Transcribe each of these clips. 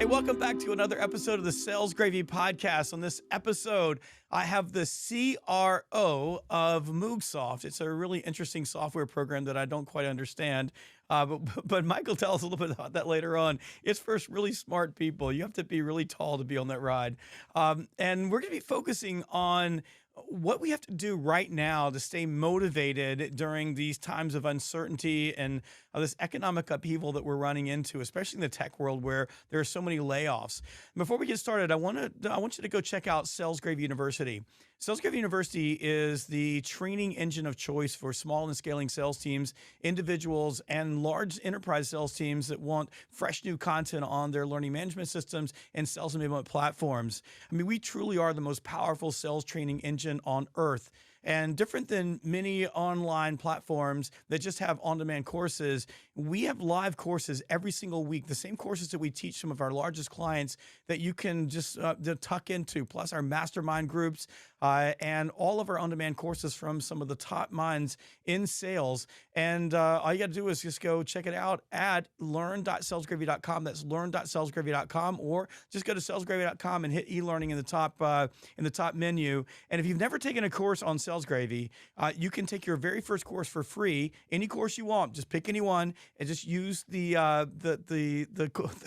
welcome back to another episode of the Sales Gravy Podcast. On this episode, I have the CRO of Moogsoft. It's a really interesting software program that I don't quite understand, but Michael tells us a little bit about that later on. It's for really smart people. You have to be really tall to be on that ride. And we're going to be focusing on what we have to do right now to stay motivated during these times of uncertainty and this economic upheaval that we're running into, especially in the tech world where there are so many layoffs. Before we get started, I want you to go check out Sales Gravy University. Sales Gravy University is the training engine of choice for small and scaling sales teams, individuals, and large enterprise sales teams that want fresh new content on their learning management systems and sales enablement platforms. I mean, we truly are the most powerful sales training engine on earth. And different than many online platforms that just have on-demand courses, we have live courses every single week, the same courses that we teach some of our largest clients that you can just tuck into, plus our mastermind groups and all of our on-demand courses from some of the top minds in sales. And all you got to do is just go check it out at learn.salesgravy.com. That's learn.salesgravy.com, or just go to salesgravy.com and hit e-learning in the top menu. And if you've never taken a course on Sales Gravy, you can take your very first course for free. Any course you want, just pick any one and just use the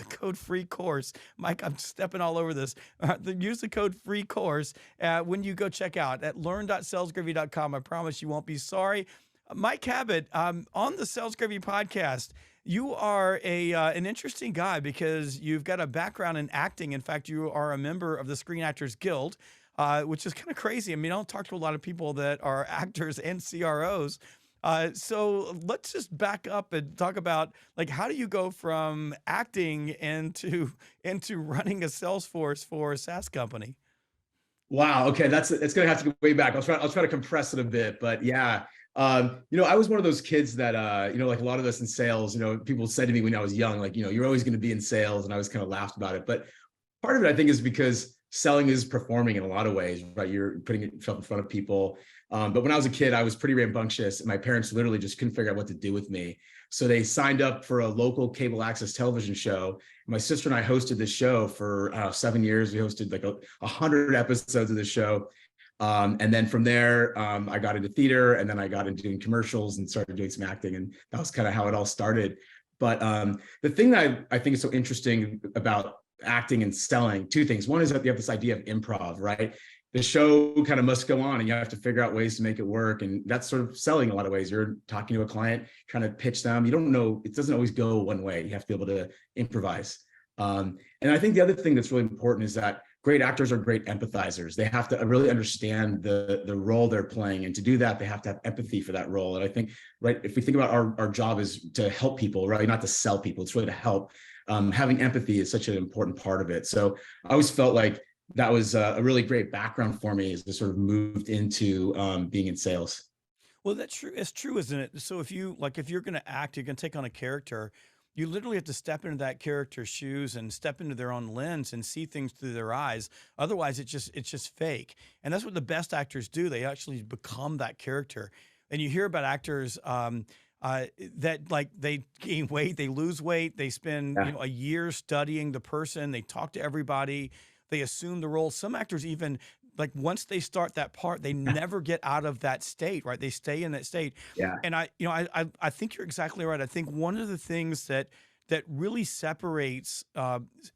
code free course. Mike, I'm stepping all over this. Use the code free course when you go check out at learn.salesgravy.com. I promise you won't be sorry. Mike Cabot, on the Sales Gravy podcast, you are an interesting guy because you've got a background in acting. In fact, you are a member of the Screen Actors Guild, which is kind of crazy. I mean, I don't talk to a lot of people that are actors and CROs. So let's just back up and talk about, like, how do you go from acting into running a sales force for a SaaS company? Wow. Okay, it's gonna have to go way back. I'll try to compress it a bit, but yeah. I was one of those kids that like a lot of us in sales, people said to me when I was young, like, you're always going to be in sales, and I always kind of laughed about it. But part of it, I think, is because selling is performing in a lot of ways, right? You're putting yourself in front of people. But when I was a kid, I was pretty rambunctious, and my parents literally just couldn't figure out what to do with me. So they signed up for a local cable access television show. My sister and I hosted this show for 7 years. We hosted like 100 episodes of the show. And then from there, I got into theater, and then I got into doing commercials and started doing some acting. And that was kind of how it all started. But the thing that I think is so interesting about acting and selling, two things. One is that you have this idea of improv, right? The show kind of must go on, and you have to figure out ways to make it work. And that's sort of selling in a lot of ways. You're talking to a client, trying to pitch them. You don't know, it doesn't always go one way. You have to be able to improvise. And I think the other thing that's really important is that great actors are great empathizers. They have to really understand the role they're playing. And to do that, they have to have empathy for that role. And I think, right, if we think about our job is to help people, right? Not to sell people, it's really to help. Having empathy is such an important part of it. So I always felt like that was a really great background for me as I sort of moved into being in sales. Well, that's true. It's true, isn't it? So if you're going to act, you're going to take on a character. You literally have to step into that character's shoes and step into their own lens and see things through their eyes. Otherwise, it's just fake. And that's what the best actors do. They actually become that character. And you hear about actors that, like, they gain weight, they lose weight, they spend a year studying the person, they talk to everybody, they assume the role. Some actors even, like, once they start that part, they never get out of that state, right? They stay in that state. Yeah. And I think you're exactly right. I think one of the things that really separates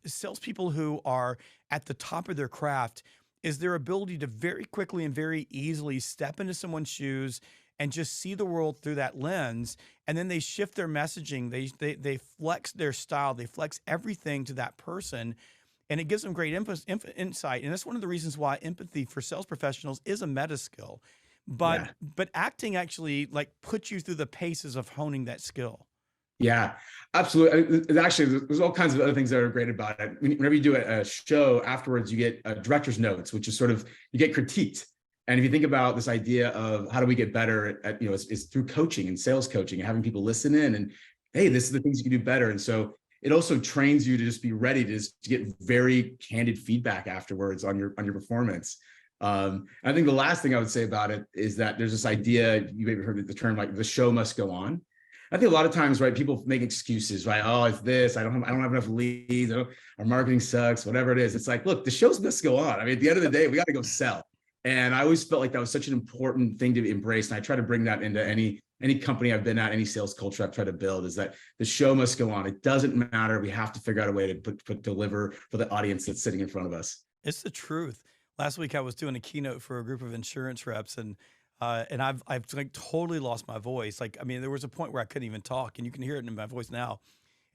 salespeople who are at the top of their craft is their ability to very quickly and very easily step into someone's shoes and just see the world through that lens. And then they shift their messaging. They flex their style. They flex everything to that person. And it gives them great insight. And that's one of the reasons why empathy for sales professionals is a meta skill. But acting actually, like, puts you through the paces of honing that skill. Yeah, absolutely. Actually, there's all kinds of other things that are great about it. Whenever you do a show afterwards, you get director's notes, which is sort of, you get critiqued. And if you think about this idea of how do we get better at it's through coaching and sales coaching and having people listen in and, hey, this is the things you can do better. And so it also trains you to just be ready to get very candid feedback afterwards on your performance. I think the last thing I would say about it is that there's this idea, you maybe heard the term, like, the show must go on. I think a lot of times, right, people make excuses, right? Oh, it's this. I don't have enough leads. Our marketing sucks, whatever it is. It's like, look, the show's must go on. I mean, at the end of the day, we got to go sell. And I always felt like that was such an important thing to embrace. And I try to bring that into any company I've been at, any sales culture I've tried to build, is that the show must go on. It doesn't matter. We have to figure out a way to deliver for the audience that's sitting in front of us. It's the truth. Last week I was doing a keynote for a group of insurance reps, and I've like totally lost my voice. Like, I mean, there was a point where I couldn't even talk, and you can hear it in my voice now.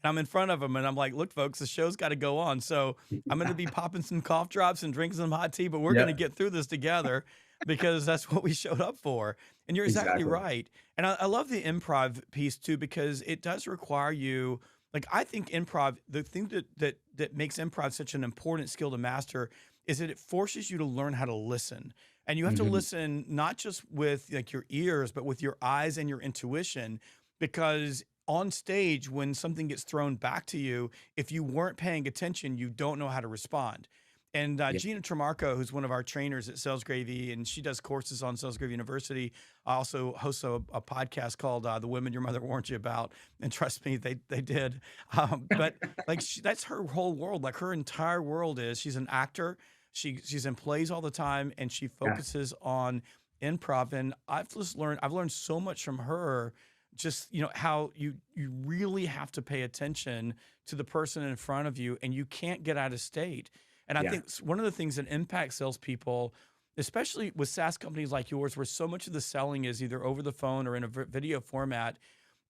And I'm in front of them, and I'm like, "Look, folks, the show's got to go on. So I'm going to be popping some cough drops and drinking some hot tea, but we're going to Yeah, get through this together because that's what we showed up for." And you're exactly exactly. right. And I love the improv piece too because it does require you. Like, I think improv, the thing that makes improv such an important skill to master is that it forces you to learn how to listen. And you have to Mhm. listen not just with like your ears, but with your eyes and your intuition, because on stage, when something gets thrown back to you, if you weren't paying attention, you don't know how to respond. And Yeah. Gina Tremarco, who's one of our trainers at Sales Gravy, and she does courses on Sales Gravy University, also hosts a podcast called "The Women Your Mother Warned You About." And trust me, they did. But like that's her whole world. Like her entire world is she's an actor. She's in plays all the time, and she Yeah. focuses on improv. And I've learned so much from her. Just how you really have to pay attention to the person in front of you, and you can't get out of state. And I Yeah. think one of the things that impacts salespeople, especially with SaaS companies like yours, where so much of the selling is either over the phone or in a video format,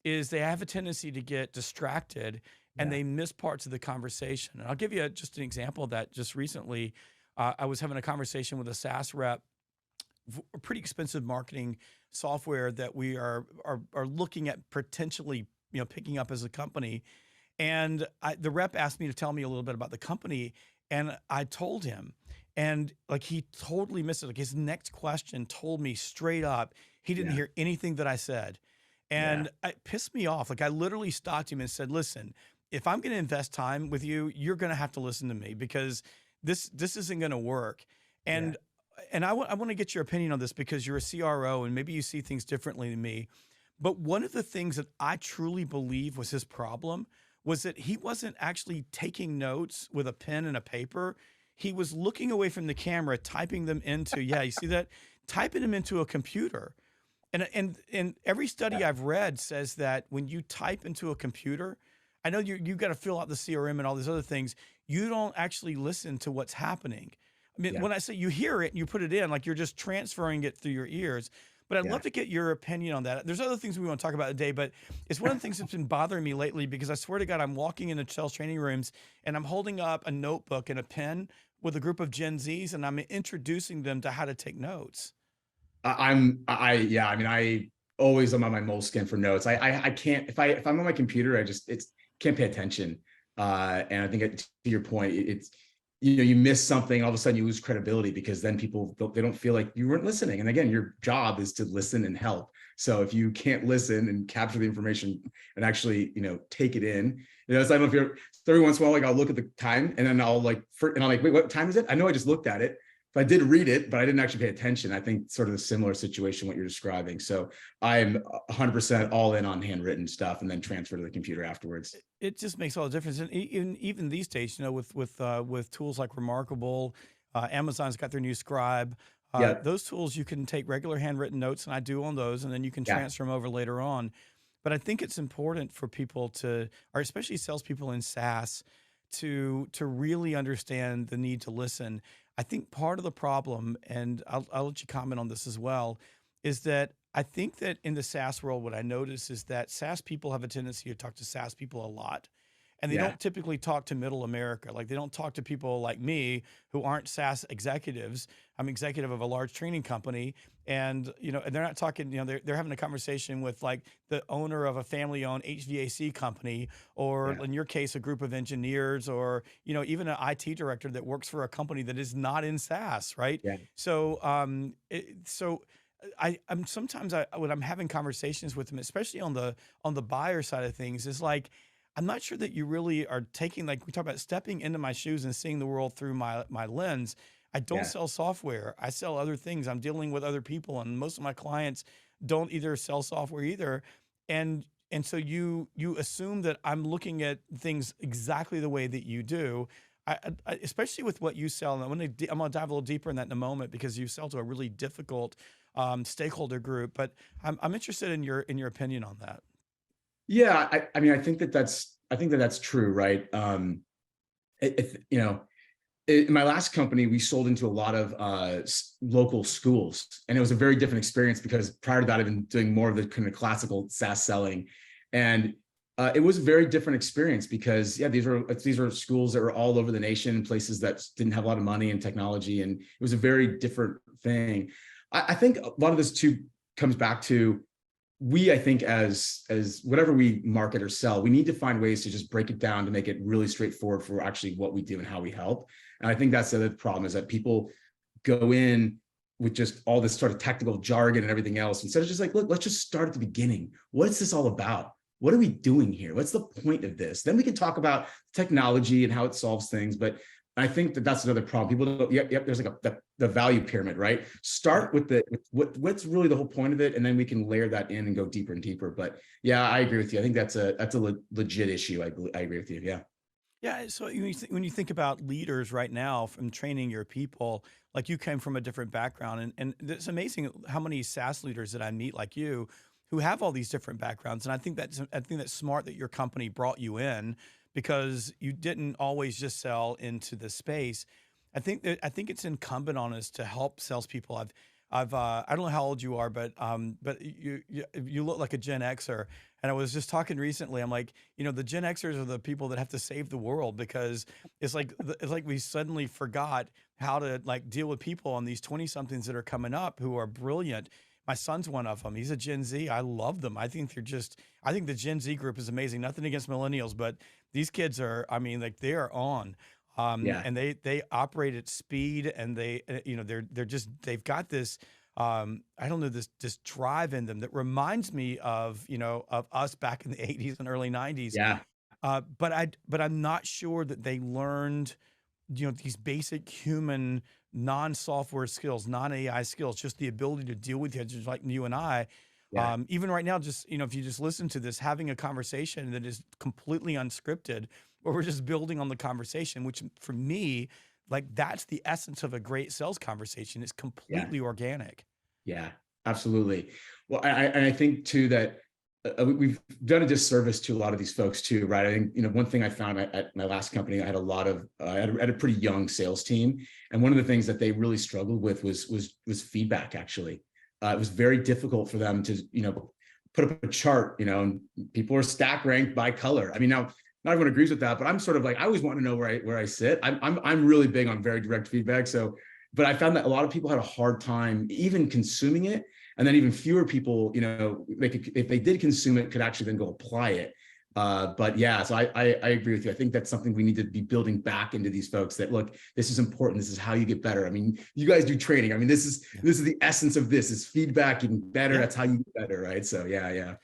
is they have a tendency to get distracted and Yeah. they miss parts of the conversation. And I'll give you just an example of that. Just recently, I was having a conversation with a SaaS rep, a pretty expensive marketing software that we are looking at potentially picking up as a company. And the rep asked me to tell me a little bit about the company, and I told him, and like he totally missed it. Like his next question told me straight up he didn't Yeah. hear anything that I said, Yeah. and it pissed me off. Like I literally stopped him and said, "Listen, if I'm going to invest time with you, you're going to have to listen to me because this isn't going to work." Yeah. And I want to get your opinion on this because you're a CRO and maybe you see things differently than me. But one of the things that I truly believe was his problem was that he wasn't actually taking notes with a pen and a paper. He was looking away from the camera, typing them into, yeah, you see that? Typing them into a computer. And every study I've read says that when you type into a computer, I know you got to fill out the CRM and all these other things. You don't actually listen to what's happening. I mean, Yeah. when I say you hear it and you put it in, like you're just transferring it through your ears. But I'd love Yeah. to get your opinion on that. There's other things we want to talk about today, but it's one of the things that's been bothering me lately because I swear to God, I'm walking into sales training rooms and I'm holding up a notebook and a pen with a group of Gen Zs and I'm introducing them to how to take notes. Yeah, I mean, I always am on my moleskin for notes. I can't, if I'm on my computer, it's can't pay attention. And I think to your point, it's, you miss something, all of a sudden you lose credibility because then they don't feel like you weren't listening. And again, your job is to listen and help. So if you can't listen and capture the information and actually, take it in, so I don't know if you're, every once in a while, like I'll look at the time and then and I'm like, wait, what time is it? I know I just looked at it. But I did read it, but I didn't actually pay attention. I think sort of a similar situation, what you're describing. So I'm 100% all in on handwritten stuff and then transfer to the computer afterwards. It just makes all the difference. And even these days, with tools like Remarkable, Amazon's got their new Scribe. Yeah. Those tools you can take regular handwritten notes, and I do on those, and then you can Yeah. transfer them over later on. But I think it's important for people to, or especially salespeople in SaaS, to really understand the need to listen. I think part of the problem, and I'll let you comment on this as well, is that I think that in the SaaS world, what I notice is that SaaS people have a tendency to talk to SaaS people a lot. And they Yeah. don't typically talk to middle America. Like they don't talk to people like me who aren't SaaS executives. I'm executive of a large training company. And they're not talking, they're having a conversation with like the owner of a family-owned HVAC company, or Yeah. in your case, a group of engineers, or, even an IT director that works for a company that is not in SaaS, right? Yeah. So, I'm sometimes when I'm having conversations with them, especially on the buyer side of things, is like I'm not sure that you really are taking, like we talk about, stepping into my shoes and seeing the world through my lens. I don't Yeah. sell software. I sell other things. I'm dealing with other people, and most of my clients don't either sell software either. And and so you assume that I'm looking at things exactly the way that you do. Especially with what you sell, and I'm gonna dive a little deeper in that in a moment because you sell to a really difficult stakeholder group. But I'm interested in your opinion on that. Yeah, I mean, I think that that's true, right? You know, in my last company, we sold into a lot of local schools, and it was a very different experience because prior to that, I've been doing more of the kind of classical SaaS selling, and it was a very different experience because yeah, these were schools that were all over the nation, places that didn't have a lot of money and technology, and it was a very different thing. I think a lot of this too comes back to I think as whatever we market or sell, we need to find ways to just break it down to make it really straightforward for actually what we do and how we help. And I think that's the other problem is that people go in with just all this sort of technical jargon and everything else instead of just like, look, let's just start at the beginning. What's this all about? What are we doing here? What's the point of this? Then we can talk about technology and how it solves things. But I think that that's another problem. People don't, yep, there's like the value pyramid, right? Start with what's really the whole point of it, and then we can layer that in and go deeper and deeper. But yeah, I agree with you. I think that's a legit issue. I agree with you. Yeah. Yeah, so when you think about leaders right now from training your people, like you came from a different background, and it's amazing how many SaaS leaders that I meet like you who have all these different backgrounds. And I think that's smart that your company brought you in because you didn't always just sell into the space. I think it's incumbent on us to help salespeople. I don't know how old you are, but you look like a Gen Xer. And I was just talking recently. I'm like, the Gen Xers are the people that have to save the world because it's like we suddenly forgot how to like deal with people on these 20 somethings that are coming up who are brilliant. My son's one of them. He's a Gen Z. I love them. I think the Gen Z group is amazing. Nothing against millennials, but these kids are, I mean, like they are on. Yeah. And they operate at speed, and they've got this I don't know, this drive in them that reminds me of us back in the 80s and early 90s. Yeah. But I'm not sure that they learned these basic human non-software skills, non-AI skills, just the ability to deal with it, just like you and I. Yeah. Even right now, just if you just listen to this, having a conversation that is completely unscripted, where we're just building on the conversation, which for me, like that's the essence of a great sales conversation. It's Yeah. completely organic. Yeah, absolutely. Well, I think too that we've done a disservice to a lot of these folks too, right? I think one thing I found at my last company, I had a lot of I had a pretty young sales team, and one of the things that they really struggled with was feedback. Actually, it was very difficult for them to put up a chart, and people are stack ranked by color. I mean, now not everyone agrees with that, but I'm sort of like I always want to know where I sit. I'm really big on very direct feedback, so. But I found that a lot of people had a hard time even consuming it. And then even fewer people, they could, if they did consume it, could actually then go apply it. But yeah, so I agree with you. I think that's something we need to be building back into these folks that look, this is important. This is how you get better. I mean, you guys do training. I mean, this is the essence of this is feedback, getting better. That's how you get better. Right. So yeah.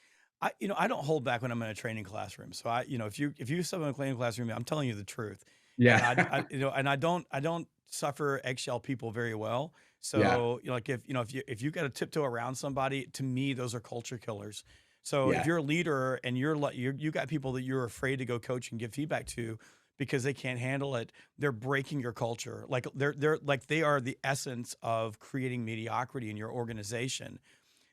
I don't hold back when I'm in a training classroom. So if you sub in a training classroom, I'm telling you the truth. And Yeah. and I don't suffer eggshell people very well. Yeah. So like if you got to tiptoe around somebody, to me those are culture killers. So if Yeah. you're a leader and you got people that you're afraid to go coach and give feedback to because they can't handle it, they're breaking your culture. Like they are the essence of creating mediocrity in your organization.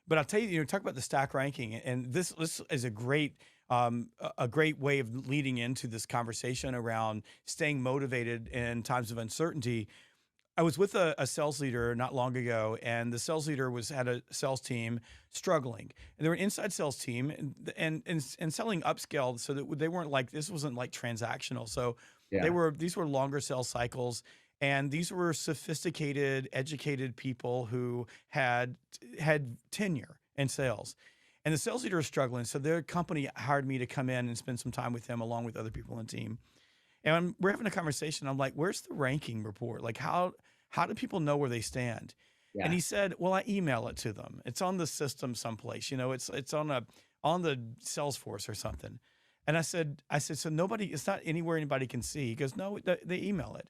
But I'll tell you, talk about the stack ranking, and this is a great way of leading into this conversation around staying motivated in times of uncertainty. I was with a sales leader not long ago, and the sales leader had a sales team struggling, and they were an inside sales team and selling upscale, so that they weren't like this wasn't like transactional. So Yeah. these were longer sales cycles, and these were sophisticated, educated people who had tenure in sales. And the sales leader was struggling, so their company hired me to come in and spend some time with him along with other people on the team. And we're having a conversation. I'm like, "Where's the ranking report? Like, how do people know where they stand?" And Yeah. he said, "Well, I email it to them. It's on the system someplace. It's on the Salesforce or something." And I said, "So nobody, it's not anywhere anybody can see." He goes, "No, they email it."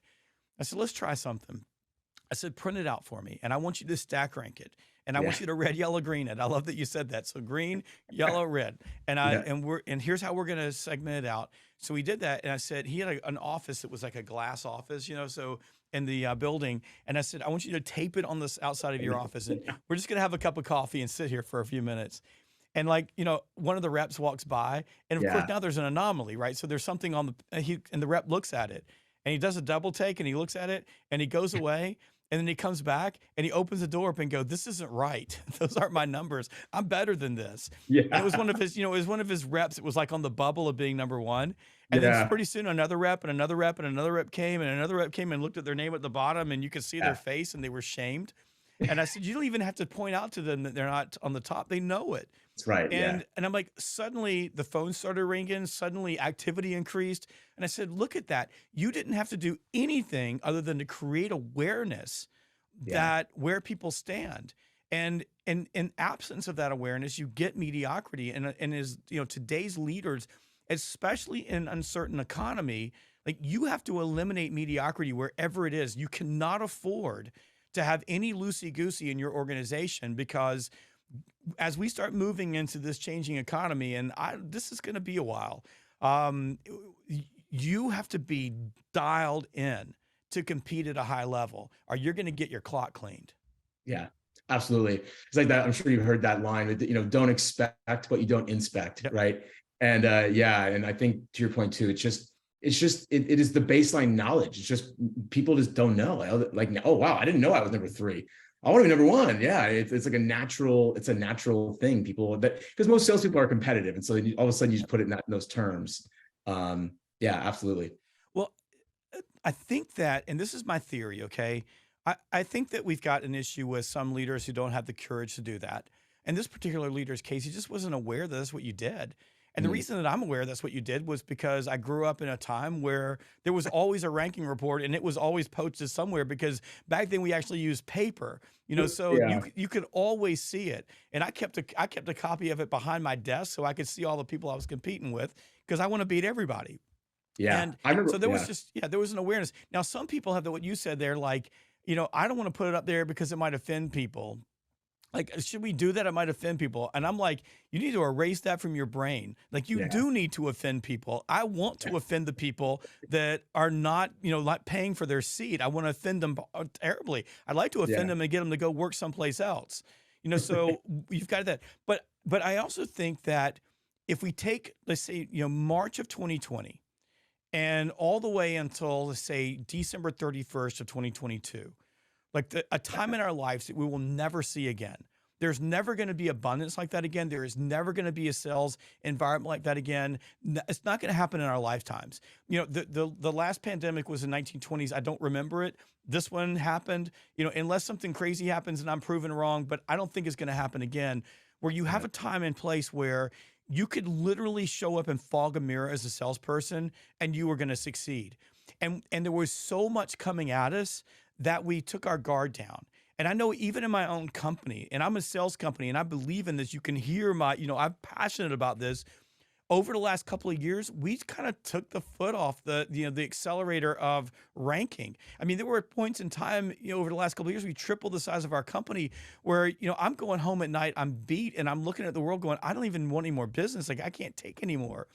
I said, "Let's try something." I said, "Print it out for me, and I want you to stack rank it." and I want you to red, yellow, green it. I love that you said that. So green, yellow, red. And Yeah. and here's how we're going to segment it out. So we did that. And I said, he had an office that was like a glass office, so in the building. And I said, I want you to tape it on this outside of your office. And we're just going to have a cup of coffee and sit here for a few minutes. And one of the reps walks by, and of course now there's an anomaly, right? So there's something on and the rep looks at it, and he does a double take, and he looks at it, and he goes away, and then he comes back, and he opens the door up and goes, "This isn't right. Those aren't my numbers. I'm better than this." Yeah. And it was one of his, it was one of his reps. It was like on the bubble of being number one. And Yeah. then pretty soon another rep and another rep and another rep came, and another rep came and looked at their name at the bottom, and you could see their face, and they were shamed. And I said, you don't even have to point out to them that they're not on the top. They know it. That's right. And I'm like, suddenly the phone started ringing, suddenly activity increased. And I said, look at that. You didn't have to do anything other than to create awareness that where people stand. And in absence of that awareness, you get mediocrity. And as today's leaders, especially in uncertain economy, like, you have to eliminate mediocrity wherever it is. You cannot afford to have any loosey-goosey in your organization, because as we start moving into this changing economy, and this is going to be a while, you have to be dialed in to compete at a high level, or you're going to get your clock cleaned. Yeah, absolutely. It's like that. I'm sure you've heard that line that, don't expect what you don't inspect. Right. And and I think to your point too, it is the baseline knowledge. It's just, people just don't know. Like, oh, wow, I didn't know I was number 3. I want to be number 1. Yeah. It's like a natural thing. Because most salespeople are competitive. And so all of a sudden you just put it in those terms. Yeah, absolutely. Well, I think that, and this is my theory, okay? I think that we've got an issue with some leaders who don't have the courage to do that. In this particular leader's case, he just wasn't aware that that's what you did. And the reason that I'm aware that's what you did was because I grew up in a time where there was always a ranking report, and it was always posted somewhere, because back then we actually used paper, so you could always see it. And I kept a copy of it behind my desk so I could see all the people I was competing with, because I want to beat everybody. Yeah. And I remember, so there was there was an awareness. Now, some people have what you said there, like, I don't want to put it up there because it might offend people. Like, should we do that? It might offend people. And I'm like, you need to erase that from your brain. Like, you do need to offend people. I want to offend the people that are not, not paying for their seat. I want to offend them terribly. I'd like to offend them and get them to go work someplace else. So you've got that. But I also think that if we take, let's say, March of 2020 and all the way until, let's say, December 31st of 2022, like a time in our lives that we will never see again. There's never going to be abundance like that again. There is never going to be a sales environment like that again. It's not going to happen in our lifetimes. The last pandemic was in 1920s. I don't remember it. This one happened, unless something crazy happens and I'm proven wrong, but I don't think it's going to happen again, where you have a time and place where you could literally show up and fog a mirror as a salesperson and you were going to succeed. And there was so much coming at us that we took our guard down. And I know even in my own company, and I'm a sales company, and I believe in this, you can hear I'm passionate about this. Over the last couple of years, we kind of took the foot off the accelerator of ranking. I mean, there were points in time, over the last couple of years, we tripled the size of our company where, I'm going home at night, I'm beat, and I'm looking at the world going, I don't even want any more business. Like, I can't take anymore.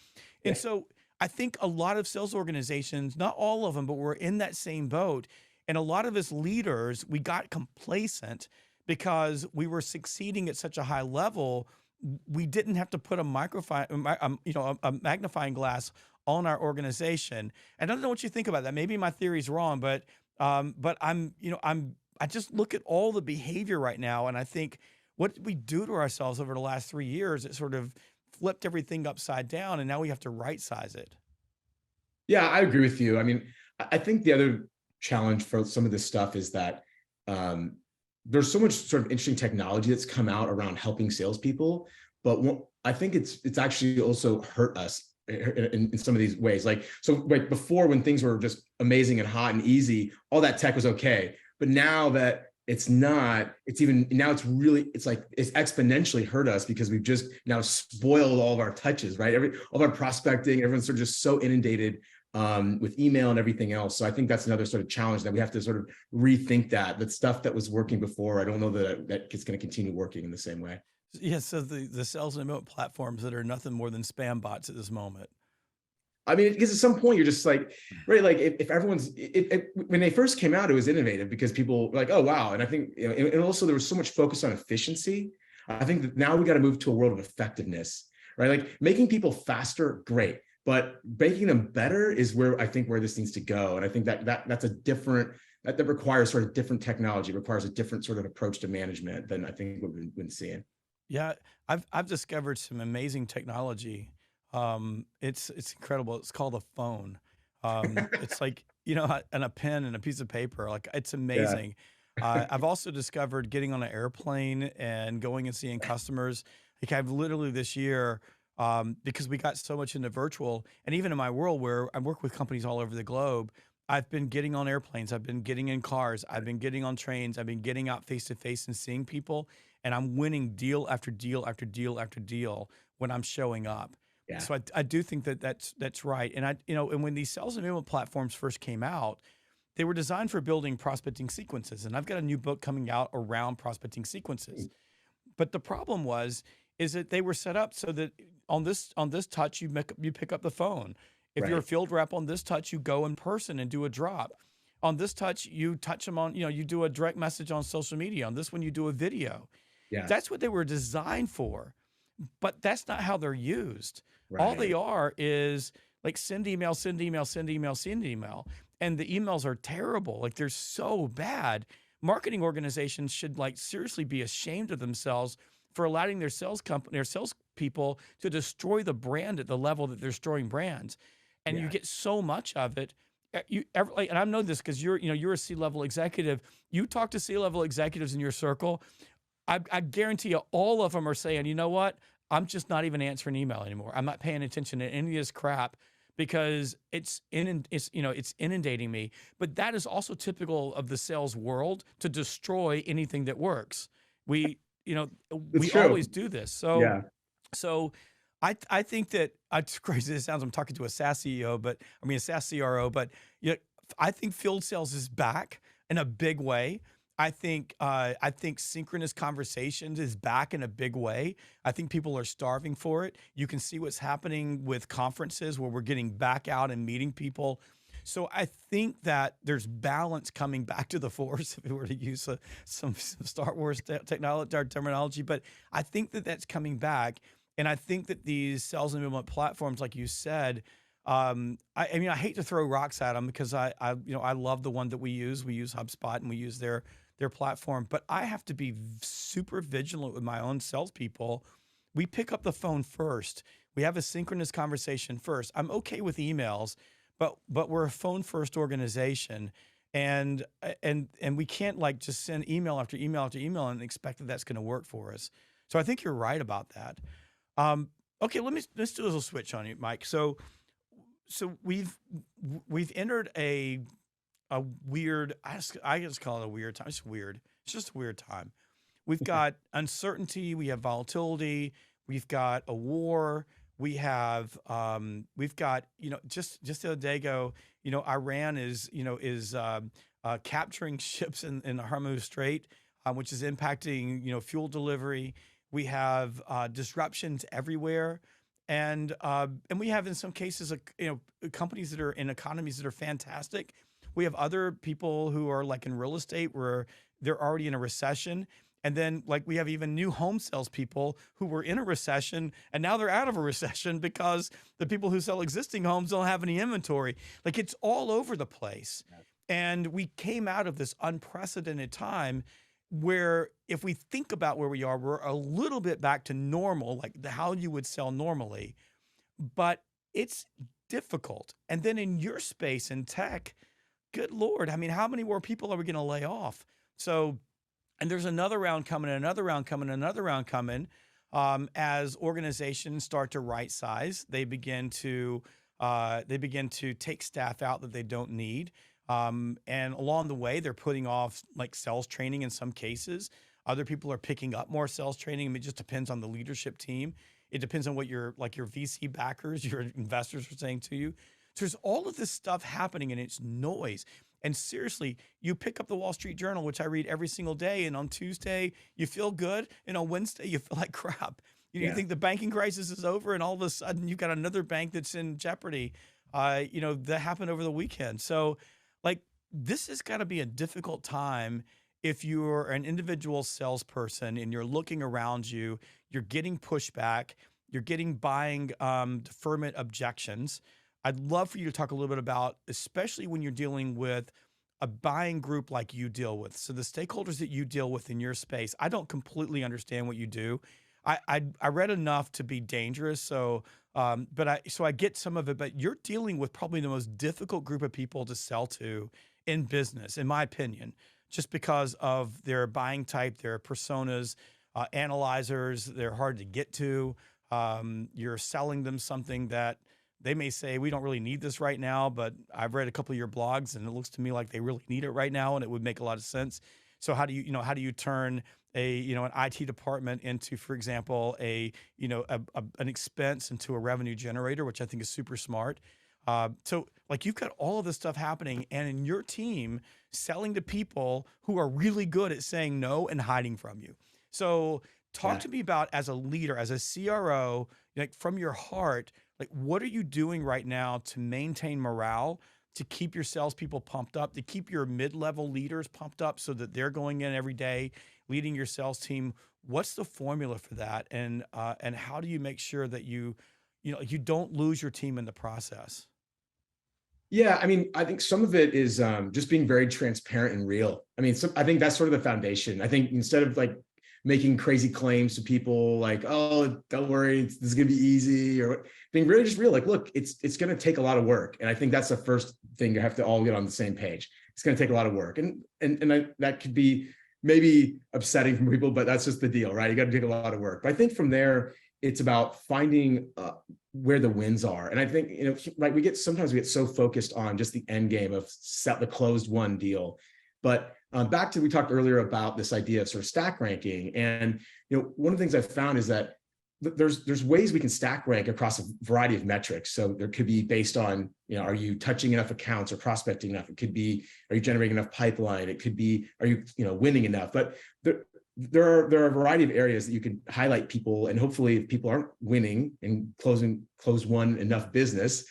And so I think a lot of sales organizations, not all of them, but we're in that same boat. And a lot of us leaders, we got complacent because we were succeeding at such a high level. We didn't have to put a magnifying glass on our organization. And I don't know what you think about that. Maybe my theory is wrong, but I just look at all the behavior right now, and I think, what did we do to ourselves over the last 3 years? It sort of flipped everything upside down, and now we have to right size it. Yeah, I agree with you. I mean, I think the other challenge for some of this stuff is that there's so much sort of interesting technology that's come out around helping salespeople, but I think it's actually also hurt us in some of these ways. Like before, when things were just amazing and hot and easy, all that tech was okay. But now that it's not, it's exponentially hurt us, because we've just now spoiled all of our touches, right? All of our prospecting, everyone's sort of just so inundated with email and everything else. So I think that's another sort of challenge that we have to sort of rethink that stuff that was working before. I don't know that it's going to continue working in the same way. Yeah, so the sales enablement platforms that are nothing more than spam bots at this moment. I mean, because at some point you're just like, right, like if everyone's, when they first came out, it was innovative because people were like, oh, wow. And I think, you know, and also there was so much focus on efficiency. I think that now we got to move to a world of effectiveness, right? Like making people faster, great, but making them better is where I think where this needs to go. And I think that's a different, that requires sort of different technology, requires a different sort of approach to management than I think what we've been seeing. Yeah, I've discovered some amazing technology. It's incredible. It's called a phone. It's like, you know, and a pen and a piece of paper. Like it's Yeah. amazing. I've also discovered getting on an airplane and going and seeing customers. Like I've literally this year, because we got so much into virtual, and even in my world where I work with companies all over the globe, I've been getting on airplanes, I've been getting in cars, I've been getting on trains, I've been getting out face to face and seeing people, and I'm winning deal after deal after deal after deal when I'm showing up. Yeah. So I do think that that's right. And and when these sales enablement platforms first came out, they were designed for building prospecting sequences. And I've got a new book coming out around prospecting sequences. But the problem is that they were set up so that on this touch you pick up the phone. If you're a Right. field rep on this touch, you go in person and do a drop. On this touch, you touch them on, you do a direct message on social media. On this one, you do a video. Yeah. That's what they were designed for, but that's not how they're used. All they Right. are is like send email, send email, send email, send email. And the emails are terrible. Like they're so bad. Marketing organizations should like seriously be ashamed of themselves for allowing their sales company, their sales people to destroy the brand at the level that they're destroying brands. And you Yeah. get so much of it. And I know this because you're a C-level executive. You talk to C-level executives in your circle. I guarantee you, all of them are saying, you know what? I'm just not even answering email anymore. I'm not paying attention to any of this crap because it's inundating me. But that is also typical of the sales world to destroy anything that works. We, you know, It's we true. always do this. So Yeah. so I think that it's crazy as it sounds. I'm talking to a SaaS CEO, but I mean a SaaS CRO, but you know, I think field sales is back in a big way. I think synchronous conversations is back in a big way. I think people are starving for it. You can see what's happening with conferences where we're getting back out and meeting people. So I think that there's balance coming back to the force, if we were to use some Star Wars technology or terminology. But I think that that's coming back, and I think that these sales enablement platforms, like you said, I mean, I hate to throw rocks at them because I love the one that we use. We use HubSpot and we use their platform, but I have to be super vigilant with my own salespeople. We pick up the phone first. We have a synchronous conversation first. I'm okay with emails, but we're a phone first organization, and we can't like just send email after email after email and expect that that's going to work for us. So I think you're right about that. Um, okay, let's do a little switch on you, Mike. So we've entered a weird, I just call it a weird time. It's weird. It's just a weird time. We've got uncertainty, we have volatility, we've got a war, we've got, just the other day ago, Iran is capturing ships in the Hormuz Strait, which is impacting, fuel delivery. We have disruptions everywhere. And we have in some cases, companies that are in economies that are fantastic. We have other people who are like in real estate where they're already in a recession. And then like we have even new home sales people who were in a recession and now they're out of a recession because the people who sell existing homes don't have any inventory. Like it's all over the place. And we came out of this unprecedented time where if we think about where we are, we're a little bit back to normal, like how you would sell normally, but it's difficult. And then in your space in tech, good Lord, I mean, how many more people are we going to lay off? So, and there's another round coming, another round coming, another round coming. As organizations start to right size, they begin to take staff out that they don't need. And along the way, they're putting off like sales training in some cases. Other people are picking up more sales training. I mean, it just depends on the leadership team. It depends on what your VC backers, your investors are saying to you. So there's all of this stuff happening and it's noise. And seriously, you pick up the Wall Street Journal, which I read every single day, and on Tuesday you feel good, and on Wednesday you feel like crap. You Yeah. think the banking crisis is over, and all of a sudden you've got another bank that's in jeopardy. That happened over the weekend. So, like, this has got to be a difficult time if you're an individual salesperson and you're looking around you, you're getting pushback, you're getting buying deferment objections. I'd love for you to talk a little bit about, especially when you're dealing with a buying group like you deal with. So the stakeholders that you deal with in your space, I don't completely understand what you do. I read enough to be dangerous. So, I get some of it, but you're dealing with probably the most difficult group of people to sell to in business, in my opinion, just because of their buying type, their personas, analyzers. They're hard to get to. You're selling them something that they may say, we don't really need this right now, but I've read a couple of your blogs and it looks to me like they really need it right now and it would make a lot of sense. So how do you turn an IT department into, for example, an expense into a revenue generator, which I think is super smart. So like you've got all of this stuff happening and in your team selling to people who are really good at saying no and hiding from you. So talk Yeah. to me about, as a leader, as a CRO, like from your heart, like what are you doing right now to maintain morale, to keep your salespeople pumped up, to keep your mid-level leaders pumped up so that they're going in every day, leading your sales team? What's the formula for that? And how do you make sure that you don't lose your team in the process? Yeah, I mean, I think some of it is just being very transparent and real. I mean, I think that's sort of the foundation. I think instead of like making crazy claims to people like, oh, don't worry, this is gonna be easy, or being really just real, like, look, it's gonna take a lot of work. And I think that's the first thing, you have to all get on the same page. It's gonna take a lot of work. That could be maybe upsetting for people, but that's just the deal, right? You got to take a lot of work. But I think from there, it's about finding where the wins are. And I think, like sometimes we get so focused on just the end game of the closed won deal. But back to, we talked earlier about this idea of sort of stack ranking. And, one of the things I've found is that there's ways we can stack rank across a variety of metrics. So there could be based on, are you touching enough accounts or prospecting enough? It could be, are you generating enough pipeline? It could be, are you, winning enough? But there are a variety of areas that you can highlight people, and hopefully if people aren't winning and close one enough business,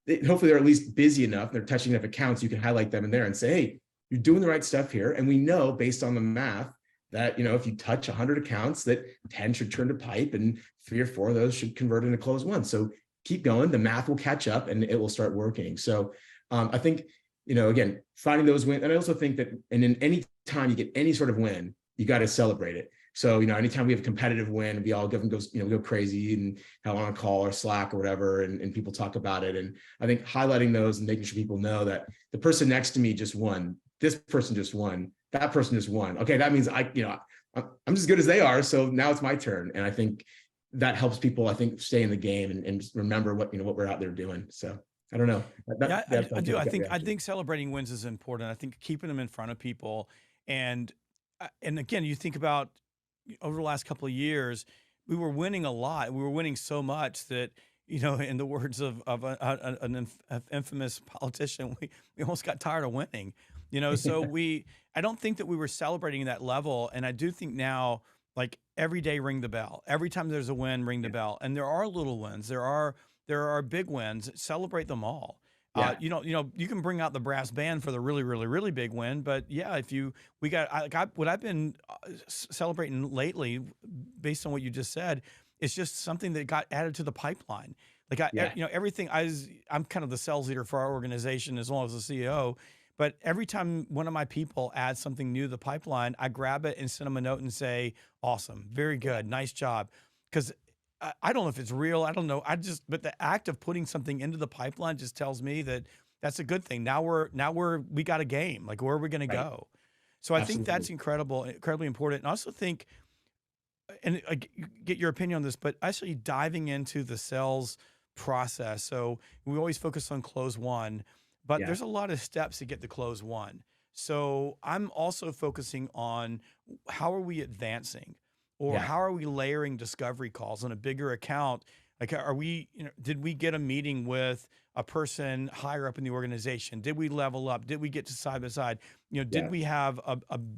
hopefully they're at least busy enough, they're touching enough accounts, you can highlight them in there and say, hey, you're doing the right stuff here. And we know based on the math that, if you touch 100 accounts, that 10 should turn to pipe and 3 or 4 of those should convert into closed one. So keep going, the math will catch up and it will start working. So I think, again, finding those wins. And I also think that, and in any time you get any sort of win, you got to celebrate it. So, anytime we have a competitive win, we all go crazy and have on a call or Slack or whatever, and people talk about it. And I think highlighting those and making sure people know that the person next to me just won, this person just won, that person just won. Okay, that means I'm as good as they are. So now it's my turn. And I think that helps people, stay in the game and just remember what we're out there doing. So I don't know. I do. I think celebrating wins is important. I think keeping them in front of people, and again, you think about over the last couple of years, we were winning a lot. We were winning so much that, in the words of an infamous politician, we almost got tired of winning. So I don't think that we were celebrating that level. And I do think now, like, every day ring the bell. Every time there's a win, ring the bell. And there are little wins. There are big wins. Celebrate them all. Yeah. You can bring out the brass band for the really, really, really big win, but yeah, what I've been celebrating lately, based on what you just said, is just something that got added to the pipeline. Like everything. I'm kind of the sales leader for our organization as well as the CEO. But every time one of my people adds something new to the pipeline, I grab it and send them a note and say, "Awesome, very good, nice job," because I don't know if it's real. I don't know. But the act of putting something into the pipeline just tells me that that's a good thing. Now we got a game. Like, where are we going to go? So I think that's incredibly important. And I also think, and get your opinion on this, but actually diving into the sales process. So we always focus on close one, but there's a lot of steps to get to close one. So I'm also focusing on how are we advancing? Or how are we layering discovery calls on a bigger account? Like, are we, did we get a meeting with a person higher up in the organization? Did we level up? Did we get to side by side? Did Yeah. we have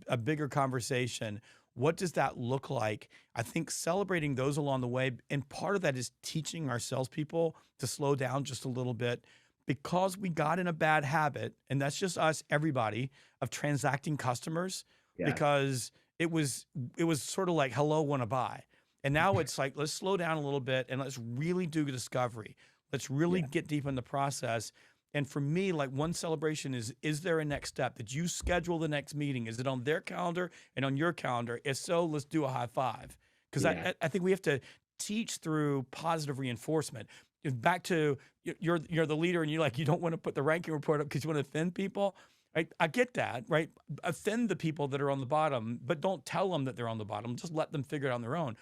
a bigger conversation? What does that look like? I think celebrating those along the way, and part of that is teaching our salespeople to slow down just a little bit because we got in a bad habit, and that's just us, everybody, of transacting customers Yeah. because it was sort of like hello, want to buy. And now it's like, let's slow down a little bit and let's really do discovery. Let's really Yeah. get deep in the process. And for me, like, one celebration is there a next step? Did you schedule the next meeting? Is it on their calendar and on your calendar? If so, let's do a high five. Because Yeah. I think we have to teach through positive reinforcement. Back to you're the leader and you don't want to put the ranking report up because you want to offend people. Right? I get that, right? Offend the people that are on the bottom, but don't tell them that they're on the bottom. Just let them figure it on their own.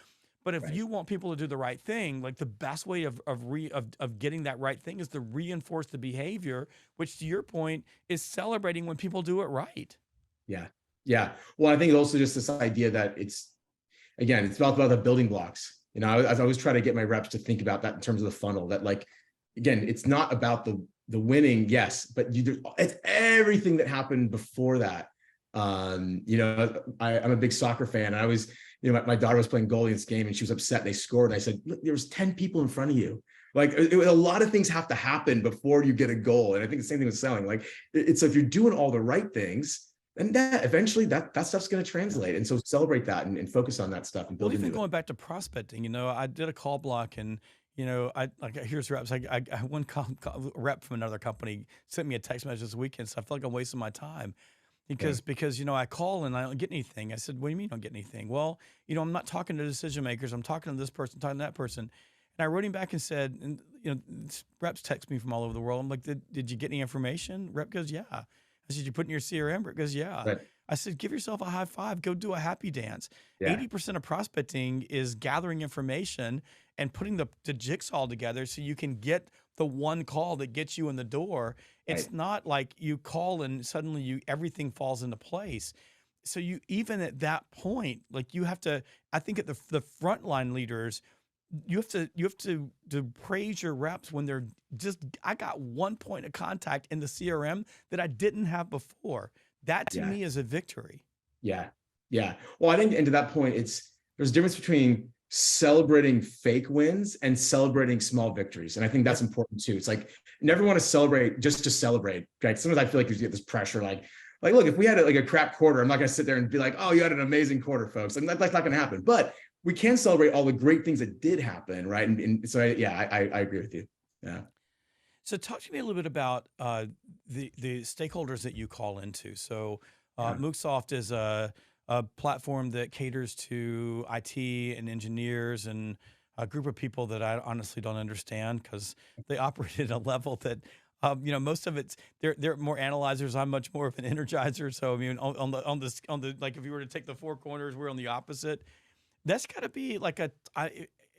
But if Right. you want people to do the right thing, like, the best way of getting that right thing is to reinforce the behavior, which, to your point, is celebrating when people do it right. Yeah. Yeah. Well, I think also just this idea that it's about the building blocks. I always try to get my reps to think about that in terms of the funnel, that, like, again, it's not about the winning, yes, but it's everything that happened before that. I'm a big soccer fan. I was, my daughter was playing goalie in this game and she was upset and they scored. And I said, look, there was 10 people in front of you. Like, a lot of things have to happen before you get a goal. And I think the same thing with selling. Like, it's, so if you're doing all the right things, and that eventually that stuff's going to translate. And so celebrate that and focus on that stuff and Well, build even into it. going back to prospecting, I did a call block, and I like, here's reps. I one rep from another company sent me a text message this weekend, so I feel like I'm wasting my time Yeah. because I call and I don't get anything. I said, "What do you mean you don't get anything?" Well, I'm not talking to decision makers. I'm talking to this person, talking to that person. And I wrote him back and said, and reps text me from all over the world. I'm like, did you get any information? Rep goes, yeah. I said, you put in your CRM? Rep goes, yeah. Right. I said, give yourself a high five. Go do a happy dance. Yeah. 80% of prospecting is gathering information and putting the jigsaw together so you can get the one call that gets you in the door. It's Right. not like you call and suddenly everything falls into place. So you, even at that point, like, you have to, I think, at the frontline leaders, you have to praise your reps when they're just, I got one point of contact in the CRM that I didn't have before. That, to Yeah. me, is a victory. Yeah. Yeah. Well, I think, and to that point, there's a difference between celebrating fake wins and celebrating small victories. And I think that's important too. It's like, you never want to celebrate just to celebrate. Right. Sometimes I feel like you get this pressure, like, look, if we had a crap quarter, I'm not going to sit there and be like, oh, you had an amazing quarter, folks. And that's not going to happen. But we can celebrate all the great things that did happen. Right. And so, I agree with you. Yeah. So talk to me a little bit about the stakeholders that you call into. So Yeah. Moogsoft is a platform that caters to IT and engineers and a group of people that I honestly don't understand because they operate at a level that, most of it's, they're more analyzers. I'm much more of an energizer. So I mean, on the like, if you were to take the four corners, we're on the opposite. That's got to be like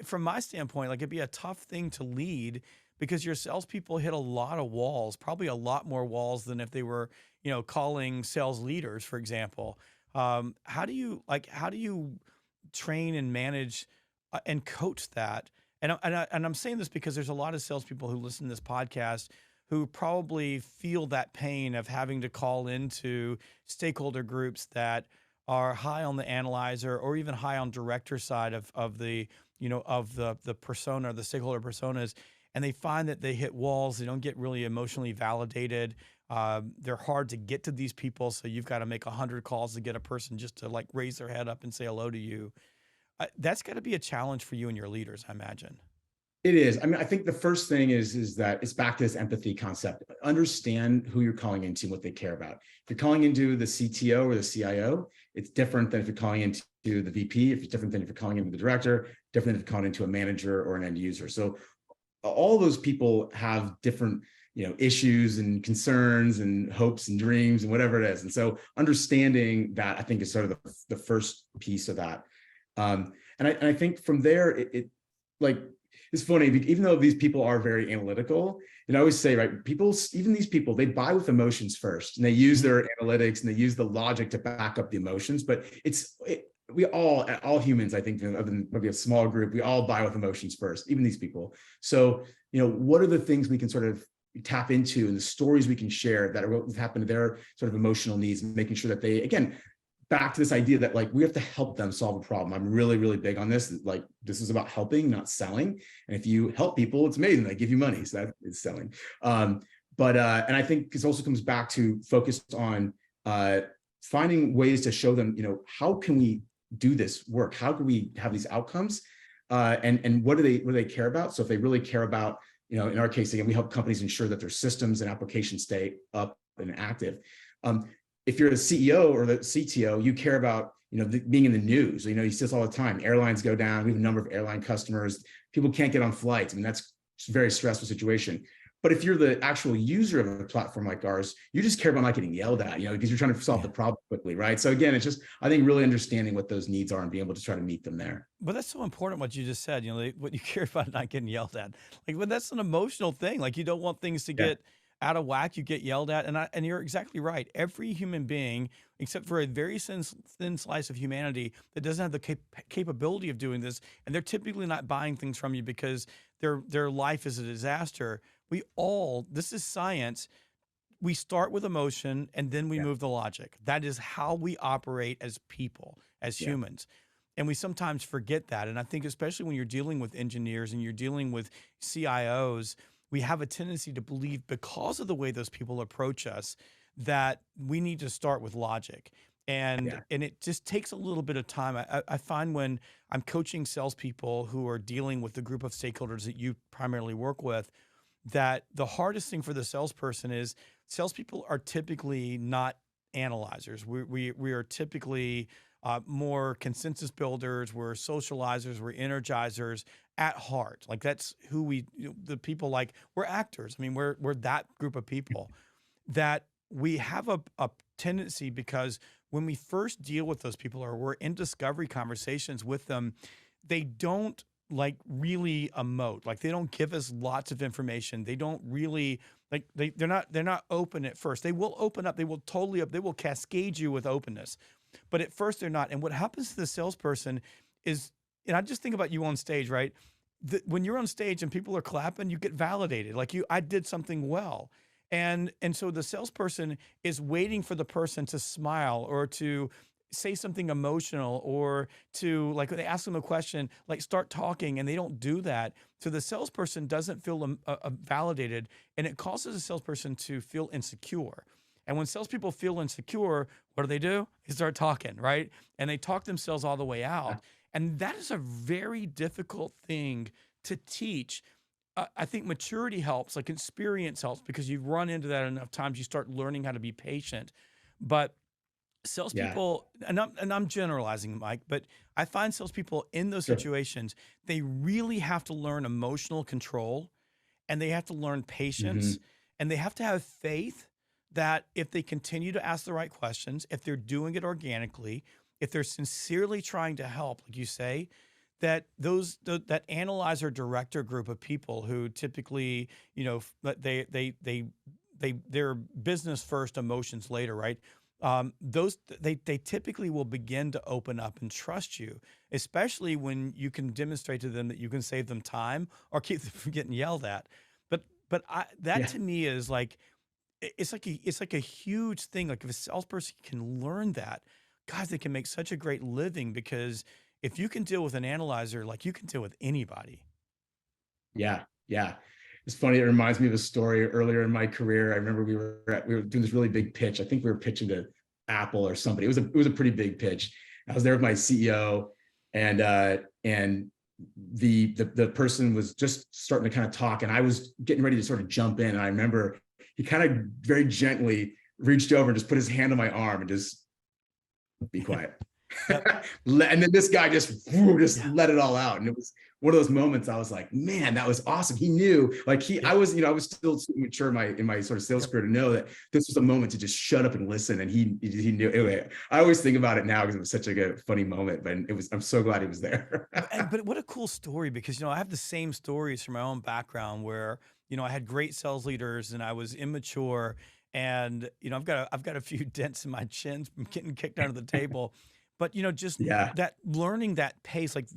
from my standpoint, like, it'd be a tough thing to lead because your salespeople hit a lot of walls, probably a lot more walls than if they were, calling sales leaders, for example. How do you train and manage and coach that? And I'm saying this because there's a lot of salespeople who listen to this podcast who probably feel that pain of having to call into stakeholder groups that are high on the analyzer or even high on director side of the persona, the stakeholder personas, and they find that they hit walls. They don't get really emotionally validated. They're hard to get to these people, so you've got to make 100 calls to get a person just to, like, raise their head up and say hello to you. That's got to be a challenge for you and your leaders, I imagine. It is. I mean, I think the first thing is that it's back to this empathy concept. Understand who you're calling into, what they care about. If you're calling into the CTO or the CIO, it's different than if you're calling into the VP. If it's different than if you're calling into the director, different than if you're calling into a manager or an end user. So all those people have different, issues and concerns and hopes and dreams and whatever it is. And so understanding that, I think, is sort of the first piece of that. And I think from there, it's funny, even though these people are very analytical, and I always say, right, even these people, they buy with emotions first, and they use their analytics and they use the logic to back up the emotions. But we all humans, I think, other than maybe a small group, we all buy with emotions first, even these people. So, what are the things we can sort of tap into and the stories we can share that are what happened to their sort of emotional needs, making sure that they, again, back to this idea that like we have to help them solve a problem. I'm really, really big on this. Like this is about helping, not selling. And if you help people, it's amazing. They give you money. So that is selling. And I think this also comes back to focused on finding ways to show them, how can we do this work? How can we have these outcomes? And what do they care about? So if they really care about, in our case, again, we help companies ensure that their systems and applications stay up and active. If you're the CEO or the CTO, you care about, being in the news. You see this all the time. Airlines go down. We have a number of airline customers. People can't get on flights. I mean, that's a very stressful situation. But if you're the actual user of a platform like ours, you just care about not getting yelled at, because you're trying to solve the problem quickly, right? So again, it's just, I think, really understanding what those needs are and being able to try to meet them there. But that's so important what you just said, what you care about not getting yelled at. Like, but that's an emotional thing. Like you don't want things to Yeah. get out of whack, you get yelled at. And you're exactly right. Every human being, except for a very thin slice of humanity that doesn't have the capability of doing this, and they're typically not buying things from you because their life is a disaster. This is science. We start with emotion and then we Yeah. move the logic. That is how we operate as people, as Yeah. humans. And we sometimes forget that. And I think especially when you're dealing with engineers and you're dealing with CIOs, we have a tendency to believe, because of the way those people approach us, that we need to start with logic. And Yeah. it just takes a little bit of time. I find when I'm coaching salespeople who are dealing with the group of stakeholders that you primarily work with, that the hardest thing for the salesperson is salespeople are typically not analyzers. We are typically more consensus builders. We're socializers. We're energizers at heart. Like that's who the people, like we're actors. I mean, we're that group of people that we have a tendency, because when we first deal with those people or we're in discovery conversations with them, they don't like really emote. Like they don't give us lots of information. They don't really like they're not open at first. They will open up. They will they will cascade you with openness. But at first they're not. And what happens to the salesperson is, and I just think about you on stage, right? When you're on stage and people are clapping, you get validated. Like I did something well. And so the salesperson is waiting for the person to smile or to say something emotional, or to, like, they ask them a question, like start talking, and they don't do that. So the salesperson doesn't feel validated, and it causes a salesperson to feel insecure. And when salespeople feel insecure, what do? They start talking, right? And they talk themselves all the way out. And that is a very difficult thing to teach. I think maturity helps, like experience helps, because you've run into that enough times, you start learning how to be patient. But Yeah. salespeople, and I'm generalizing, Mike, but I find salespeople in those Sure. situations, they really have to learn emotional control, and they have to learn patience, Hmm. and they have to have faith that if they continue to ask the right questions, if they're doing it organically, if they're sincerely trying to help, like you say, that that analyzer director group of people who typically, they're business first, emotions later, right? They typically will begin to open up and trust you, especially when you can demonstrate to them that you can save them time or keep them from getting yelled at. That Yeah. to me is like, it's like a huge thing. Like if a salesperson can learn that, guys, they can make such a great living, because if you can deal with an analyzer, like you can deal with anybody. Yeah. Yeah. It's funny. It reminds me of a story earlier in my career. I remember we were doing this really big pitch. I think we were pitching to Apple or somebody. It was a pretty big pitch. I was there with my CEO, and the person was just starting to kind of talk, and I was getting ready to sort of jump in. And I remember he kind of very gently reached over and just put his hand on my arm and just, be quiet. Yep. And then this guy just Yeah. let it all out. And it was one of those moments I was like, man, that was awesome. He knew, like Yep. I was still mature in my sort of sales Yep. career to know that this was a moment to just shut up and listen. And he knew. Anyway, I always think about it now because it was such a funny moment, but I'm so glad he was there. But what a cool story, because I have the same stories from my own background where I had great sales leaders and I was immature, and I've got a few dents in my chin from getting kicked under the table. but just Yeah. that learning that pace, like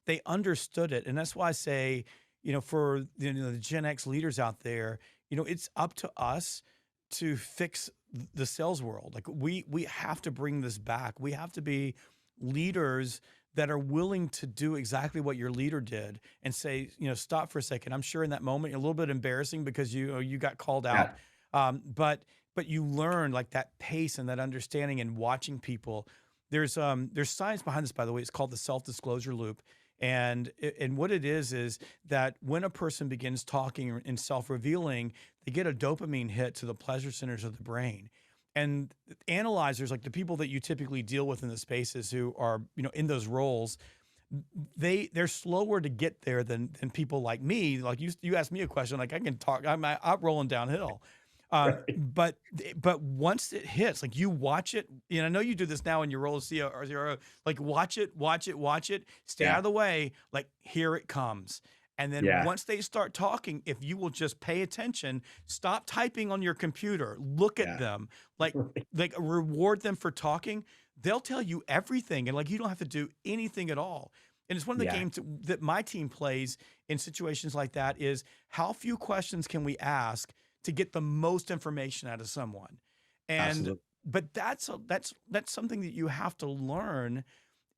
they understood it. And that's why I say, for the Gen X leaders out there, it's up to us to fix the sales world. Like we have to bring this back. We have to be leaders that are willing to do exactly what your leader did and say, stop for a second. I'm sure in that moment you're a little bit embarrassing because you got called out, Yeah. but you learn like that pace and that understanding and watching people. There's science behind this, by the way. It's called the self-disclosure loop. And what it is that when a person begins talking and self-revealing, they get a dopamine hit to the pleasure centers of the brain. And analyzers, like the people that you typically deal with in the spaces who are, in those roles, they're slower to get there than people like me. Like you asked me a question, like I can talk, I'm out rolling downhill. Right. But once it hits, like you watch it, I know you do this now in your role as CEO or zero, like watch it, stay out Yeah. of the way, like here it comes. And then Yeah. once they start talking, if you will just pay attention, stop typing on your computer, look at Yeah. them, like Right. reward them for talking. They'll tell you everything, and like you don't have to do anything at all. And it's one of the Yeah. games that my team plays in situations like that is how few questions can we ask to get the most information out of someone. And Absolutely. but that's something that you have to learn.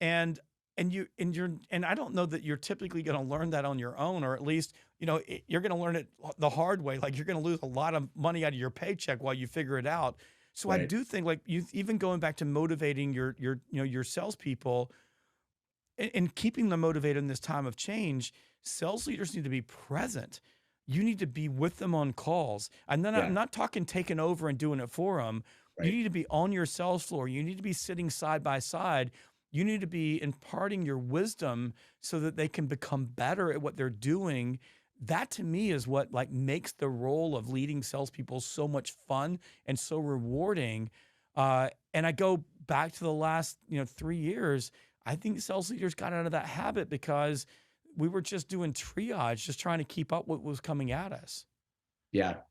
And and I don't know that you're typically going to learn that on your own, or at least you're going to learn it the hard way. Like you're going to lose a lot of money out of your paycheck while you figure it out. So I Right. do think, like, you even going back to motivating your salespeople and keeping them motivated in this time of change. Sales leaders need to be present. You need to be with them on calls. And then I'm Yeah. not talking taking over and doing it for them. You Right. need to be on your sales floor. You need to be sitting side by side. You need to be imparting your wisdom so that they can become better at what they're doing. That to me is what like makes the role of leading salespeople so much fun and so rewarding. And I go back to the last 3 years. I think sales leaders got out of that habit because we were just doing triage, just trying to keep up what was coming at us. Yeah.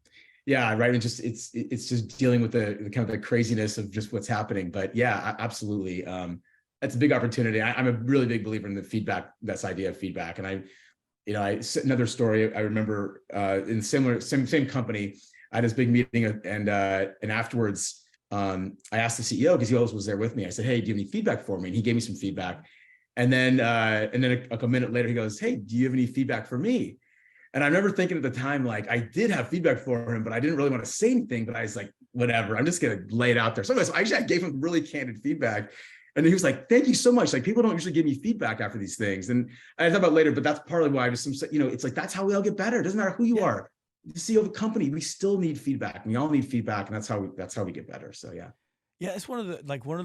Yeah. Right. And just it's just dealing with the kind of the craziness of just what's happening. But yeah, absolutely. That's a big opportunity. I'm a really big believer in the feedback. This idea of feedback. And another story. I remember in same company, I had this big meeting, and afterwards, I asked the CEO, because he always was there with me. I said, "Hey, do you have any feedback for me?" And he gave me some feedback. And then a minute later, he goes, "Hey, do you have any feedback for me?" And I remember thinking at the time, like, I did have feedback for him, but I didn't really want to say anything. But I was like, whatever, I'm just gonna lay it out there. So anyways, I gave him really candid feedback. And he was like, "Thank you so much. Like, people don't usually give me feedback after these things." And I thought about later, but that's partly why I just, it's like, that's how we all get better. It doesn't matter who you Yeah. are. The CEO of a company, we still need feedback. We all need feedback. And that's how we get better. So yeah. Yeah, it's one of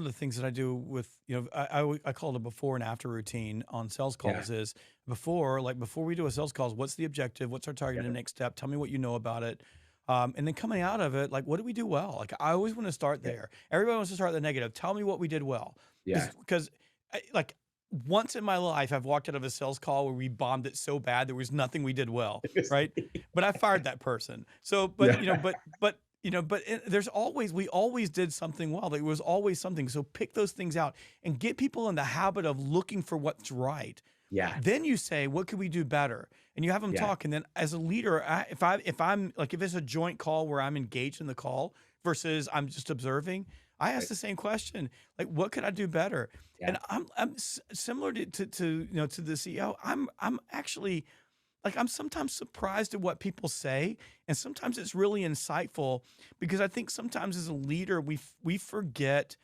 the things that I do with, I call it a before and after routine on sales Yeah. calls is before we do a sales calls, what's the objective? What's our target Yeah. and next step? Tell me what you know about it. And then coming out of it, like, what do we do well? Like, I always want to start Yeah. there. Everybody wants to start at the negative. Tell me what we did well. Yeah. Because like once in my life, I've walked out of a sales call where we bombed it so bad, there was nothing we did well. Right. But I fired that person. So, but, Yeah. we always did something well. There was always something. So pick those things out and get people in the habit of looking for what's right. Yeah. Then you say, what could we do better? And you have them Yeah. talk. And then as a leader, if it's a joint call where I'm engaged in the call versus I'm just observing, I ask Right. the same question, like, what could I do better? Yeah. And similar to the CEO. I'm actually, like, I'm sometimes surprised at what people say, and sometimes it's really insightful because I think sometimes as a leader we forget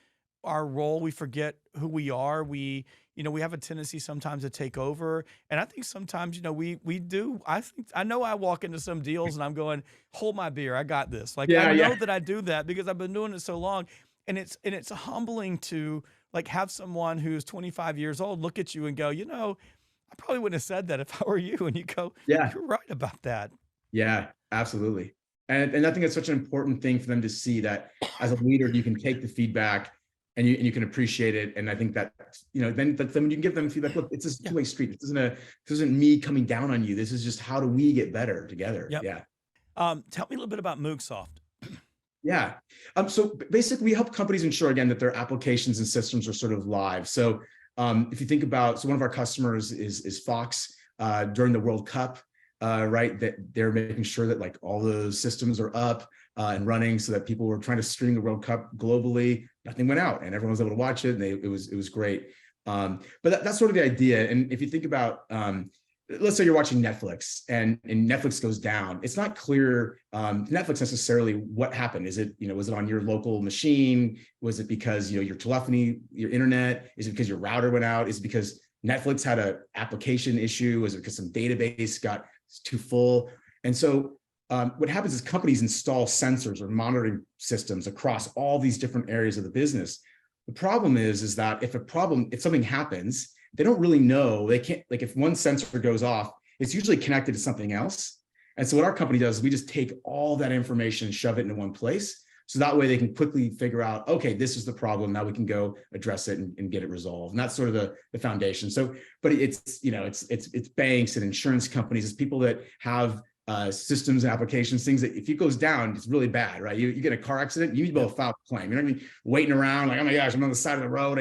our role, we forget who we are. We have a tendency sometimes to take over, and I think sometimes we do. I know I walk into some deals and I'm going, hold my beer, I got this. Like I Yeah. know Yeah. that I do that because I've been doing it so long, and it's humbling to like have someone who's 25 years old look at you and go, I probably wouldn't have said that if I were you. And you go, Yeah. you're right about that. Yeah, absolutely. And I think it's such an important thing for them to see that as a leader, you can take the feedback and you can appreciate it. And I think that, then when you can give them feedback, look, it's a Yeah. two-way street. This isn't me coming down on you. This is just how do we get better together? Yep. Yeah. Tell me a little bit about Moogsoft. Yeah. So basically, we help companies ensure again that their applications and systems are sort of live. So if you think about, so one of our customers is Fox during the World Cup, right? That they're making sure that like all those systems are up and running, so that people were trying to stream the World Cup globally. Nothing went out, and everyone was able to watch it, and it was great. But that's sort of the idea. And if you think about let's say you're watching Netflix and Netflix goes down. It's not clear Netflix necessarily what happened. Is it, was it on your local machine? Was it because, your telephony, your internet? Is it because your router went out? Is it because Netflix had an application issue? Is it because some database got too full? And so what happens is companies install sensors or monitoring systems across all these different areas of the business. The problem is that if something happens, they don't really know. They can't, like if one sensor goes off, it's usually connected to something else. And so what our company does is we just take all that information and shove it into one place. So that way they can quickly figure out, okay, this is the problem. Now we can go address it and get it resolved. And that's sort of the foundation. So, but it's banks and insurance companies, it's people that have systems and applications, things that if it goes down, it's really bad, right? You get a car accident, you need to be able to file a claim. You're not gonna be waiting around like, oh my gosh, I'm on the side of the road.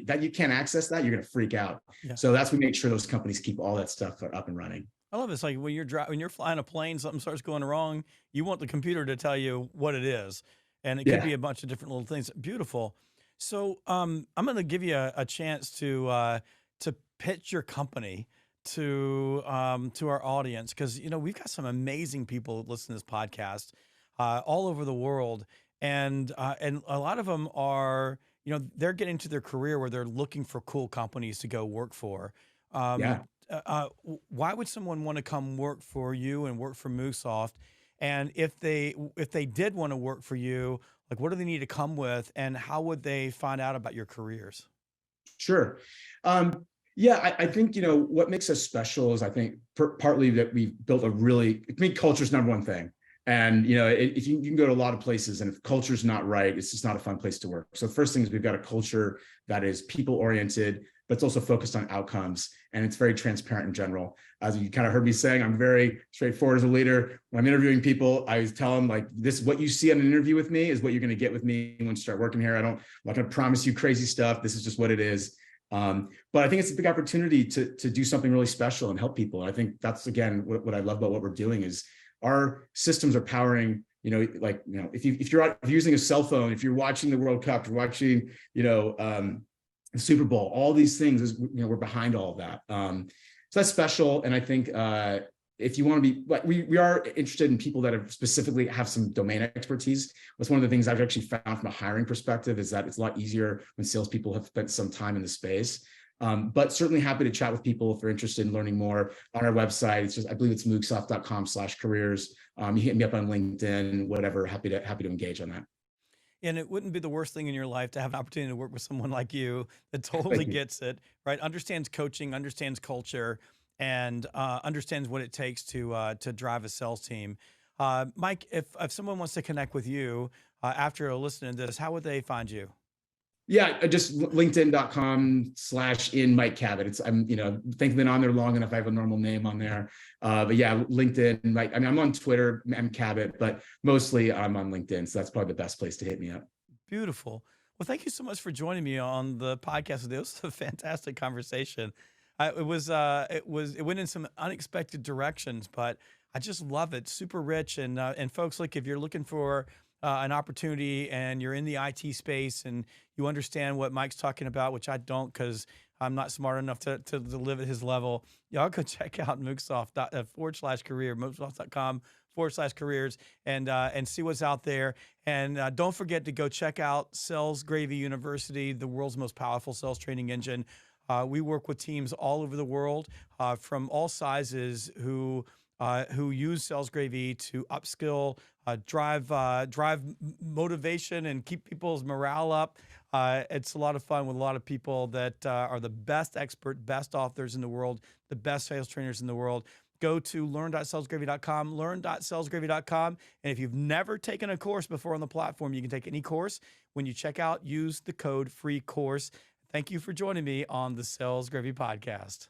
That you can't access that, you're gonna freak out. Yeah. So that's we make sure those companies keep all that stuff up and running. I love it. It's like when you're flying a plane, something starts going wrong, you want the computer to tell you what it is. And it could be Yeah. a bunch of different little things. Beautiful. So I'm going to give you a chance to pitch your company to our audience, because we've got some amazing people that listen to this podcast all over the world, and a lot of them are they're getting to their career where they're looking for cool companies to go work for. Um, Yeah. why would someone want to come work for you and work for Moogsoft? And if they did want to work for you, like what do they need to come with, and how would they find out about your careers? Sure. Yeah, I think, what makes us special is I think partly that we've built I think culture is number one thing. And, if you can go to a lot of places and if culture's not right, it's just not a fun place to work. So the first thing is we've got a culture that is people oriented, but it's also focused on outcomes, and it's very transparent in general. As you kind of heard me saying, I'm very straightforward as a leader. When I'm interviewing people, I always tell them like, this, what you see on an interview with me is what you're going to get with me when you start working here. I'm not going to promise you crazy stuff. This is just what it is. But I think it's a big opportunity to do something really special and help people. And I think that's, again, what I love about what we're doing is our systems are powering, if you're using a cell phone, if you're watching the World Cup, you're watching, the Super Bowl, all these things is, we're behind all of that. So that's special. And I think, if you want to be like, we are interested in people that have specifically have some domain expertise. That's one of the things I've actually found from a hiring perspective, is that it's a lot easier when salespeople have spent some time in the space. But certainly happy to chat with people if they're interested in learning more on our website. It's just, I believe it's moogsoft.com/careers. You hit me up on LinkedIn, whatever. Happy to engage on that. And it wouldn't be the worst thing in your life to have an opportunity to work with someone like you that totally Thank you. gets it, right? Understands coaching, understands culture, and understands what it takes to drive a sales team. Mike, if someone wants to connect with you after listening to this, how would they find you? Yeah, just linkedin.com/in Mike Cabot. Think been on there long enough. I have a normal name on there. But yeah, LinkedIn, Mike. I mean, I'm on Twitter, I'm Cabot, but mostly I'm on LinkedIn. So that's probably the best place to hit me up. Beautiful. Well, thank you so much for joining me on the podcast today. It was a fantastic conversation. It went in some unexpected directions, but I just love it. Super rich, and folks, look, if you're looking for an opportunity and you're in the IT space and you understand what Mike's talking about, which I don't because I'm not smart enough to live at his level, y'all go check out Moogsoft.com/career, Moogsoft.com/careers, and see what's out there. And don't forget to go check out Sales Gravy University, the world's most powerful sales training engine. We work with teams all over the world from all sizes who use Sales Gravy to upskill, drive motivation, and keep people's morale up. It's a lot of fun with a lot of people that are the best expert, best authors in the world, the best sales trainers in the world. Go to learn.salesgravy.com, learn.salesgravy.com. And if you've never taken a course before on the platform, you can take any course. When you check out, use the code FREE COURSE. Thank you for joining me on the Sales Gravy Podcast.